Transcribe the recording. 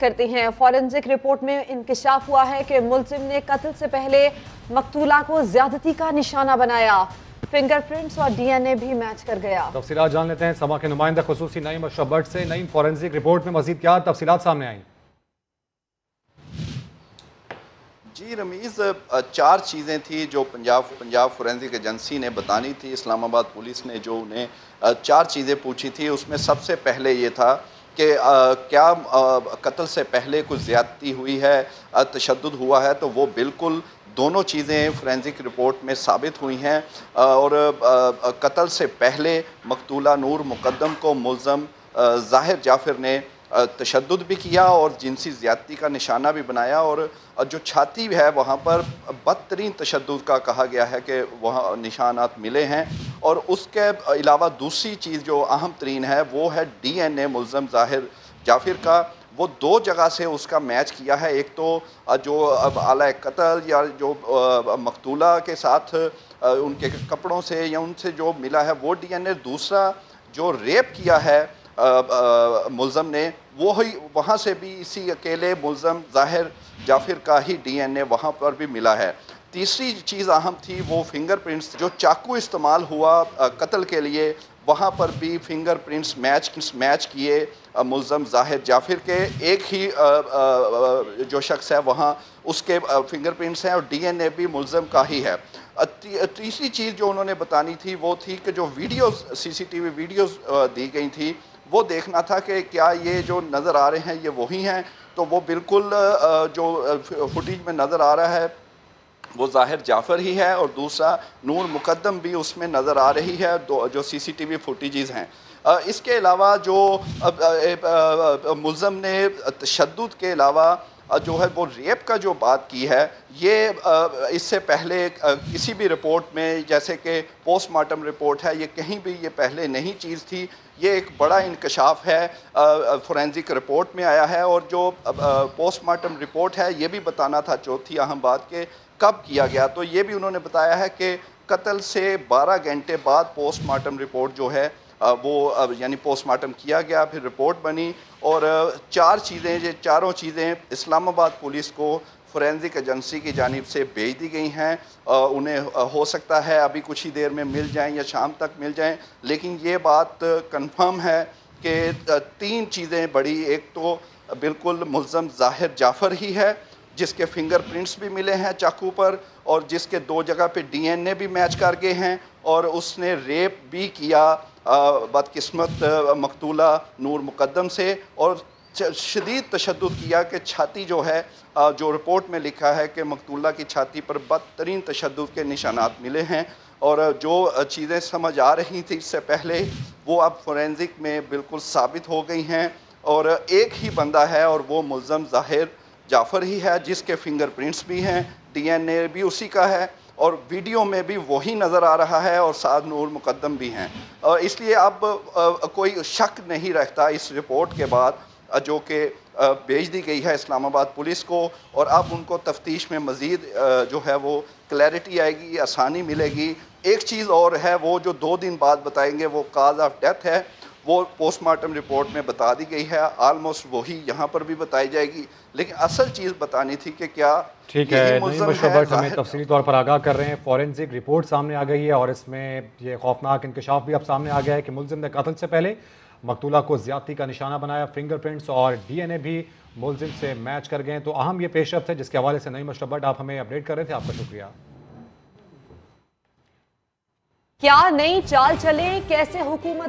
کرتے ہیں۔ Forensic report میں انکشاف ہوا ہے کہ ملزم نے قتل سے پہلے مقتولہ کو زیادتی کا نشانہ بنایا۔ فنگر پرنٹس اور ڈی این اے بھی میچ کر گیا۔ تفصیلات جان لیتے ہیں سما کے نمائندہ خصوصی نعیم اشرف بٹ سے۔ نعیم، فورنزک رپورٹ میں مزید کیا تفصیلات سامنے آئیں؟ جی رمیز، 4 چیزیں تھیں جو پنجاب فورنزک ایجنسی نے بتانی تھی۔ اسلام آباد پولیس نے جو انہیں 4 چیزیں پوچھی تھی، اس میں سب سے پہلے یہ تھا کہ کیا قتل سے پہلے کچھ زیادتی ہوئی ہے، تشدد ہوا ہے، تو وہ بالکل دونوں چیزیں فورنزک رپورٹ میں ثابت ہوئی ہیں۔ اور قتل سے پہلے مقتولہ نور مقدم کو ملزم ظاہر جعفر نے تشدد بھی کیا اور جنسی زیادتی کا نشانہ بھی بنایا، اور جو چھاتی ہے وہاں پر بدترین تشدد کا کہا گیا ہے کہ وہاں نشانات ملے ہیں۔ اور اس کے علاوہ دوسری چیز جو اہم ترین ہے وہ ہے ڈی این اے ملزم ظاہر جعفر کا۔ وہ 2 جگہ سے اس کا میچ کیا ہے، ایک تو جو آلہ قتل یا جو مقتولہ کے ساتھ ان کے کپڑوں سے یا ان سے جو ملا ہے وہ ڈی این اے، دوسرا جو ریپ کیا ہے ملزم نے وہاں سے بھی اسی اکیلے ملزم ظاہر جعفر کا ہی ڈی این اے وہاں پر بھی ملا ہے۔ تیسری چیز اہم تھی وہ فنگر پرنٹس، جو چاقو استعمال ہوا قتل کے لیے وہاں پر بھی فنگر پرنٹس میچ کیے ملزم ظاہر جعفر کے۔ ایک ہی جو شخص ہے وہاں اس کے فنگر پرنٹس ہیں اور ڈی این اے بھی ملزم کا ہی ہے۔ تیسری چیز جو انہوں نے بتانی تھی وہ تھی کہ جو ویڈیوز سی سی ٹی وی ویڈیوز دی گئی تھی وہ دیکھنا تھا کہ کیا یہ جو نظر آ رہے ہیں یہ وہی ہیں، تو وہ بالکل جو فوٹیج میں نظر آ رہا ہے وہ ظاہر جعفر ہی ہے، اور دوسرا نور مقدم بھی اس میں نظر آ رہی ہے جو سی سی ٹی وی فوٹیجز ہیں۔ اس کے علاوہ جو ملزم نے تشدد کے علاوہ جو ہے وہ ریپ کا جو بات کی ہے، یہ اس سے پہلے کسی بھی رپورٹ میں، جیسے کہ پوسٹ مارٹم رپورٹ ہے، یہ کہیں بھی یہ پہلے نہیں چیز تھی۔ یہ ایک بڑا انکشاف ہے فورنزک رپورٹ میں آیا ہے، اور جو پوسٹ مارٹم رپورٹ ہے یہ بھی بتانا تھا چوتھی اہم بات کہ کب کیا گیا، تو یہ بھی انہوں نے بتایا ہے کہ قتل سے 12 گھنٹے بعد پوسٹ مارٹم رپورٹ جو ہے وہ یعنی پوسٹ مارٹم کیا گیا، پھر رپورٹ بنی، اور 4 چیزیں، یہ چاروں چیزیں اسلام آباد پولیس کو فورنزک ایجنسی کی جانب سے بھیج دی گئی ہیں۔ انہیں ہو سکتا ہے ابھی کچھ ہی دیر میں مل جائیں یا شام تک مل جائیں، لیکن یہ بات کنفرم ہے کہ 3 چیزیں بڑی، ایک تو بالکل ملزم ظاہر جعفر ہی ہے جس کے فنگر پرنٹس بھی ملے ہیں چاقو پر، اور جس کے 2 جگہ پہ ڈی این اے بھی میچ کر گئے ہیں، اور اس نے ریپ بھی کیا بدقسمت مقتولہ نور مقدم سے، اور شدید تشدد کیا کہ چھاتی جو ہے، جو رپورٹ میں لکھا ہے کہ مقتولہ کی چھاتی پر بدترین تشدد کے نشانات ملے ہیں، اور جو چیزیں سمجھ آ رہی تھی اس سے پہلے وہ اب فورنزک میں بالکل ثابت ہو گئی ہیں، اور ایک ہی بندہ ہے اور وہ ملزم ظاہر جعفر ہی ہے جس کے فنگر پرنٹس بھی ہیں، ڈی این اے بھی اسی کا ہے، اور ویڈیو میں بھی وہی نظر آ رہا ہے، اور ساتھ نور مقدم بھی ہیں۔ اس لیے اب کوئی شک نہیں رہتا اس رپورٹ کے بعد جو کہ بھیج دی گئی ہے اسلام آباد پولیس کو، اور اب ان کو تفتیش میں مزید جو ہے وہ کلیئرٹی آئے گی، آسانی ملے گی۔ ایک چیز اور ہے، وہ جو 2 دن بعد بتائیں گے، وہ کاز آف ڈیتھ ہے، وہ پوسٹ مارٹم رپورٹ میں بتا دی گئی ہے، آلموسٹ وہی یہاں پر بھی بتائی جائے گی، لیکن اصل چیز بتانی تھی کہ کیا ٹھیک ہے۔ نعیم اشرف بٹ ہمیں تفصیلی طور پر آگاہ کر رہے ہیں۔ فورنزک رپورٹ سامنے آ گئی ہے اور اس میں یہ خوفناک انکشاف بھی اب سامنے آ گیا ہے کہ ملزم نے قتل سے پہلے مقتولہ کو زیادتی کا نشانہ بنایا، فنگر پرنٹس اور ڈی این اے بھی ملزم سے میچ کر گئے ہیں۔ تو اہم یہ پیش رفت ہے جس کے حوالے سے نعیم اشرف بٹ آپ ہمیں اپڈیٹ کر رہے تھے، آپ کا شکریہ۔ کیا نئی چال چلیں، کیسے حکومت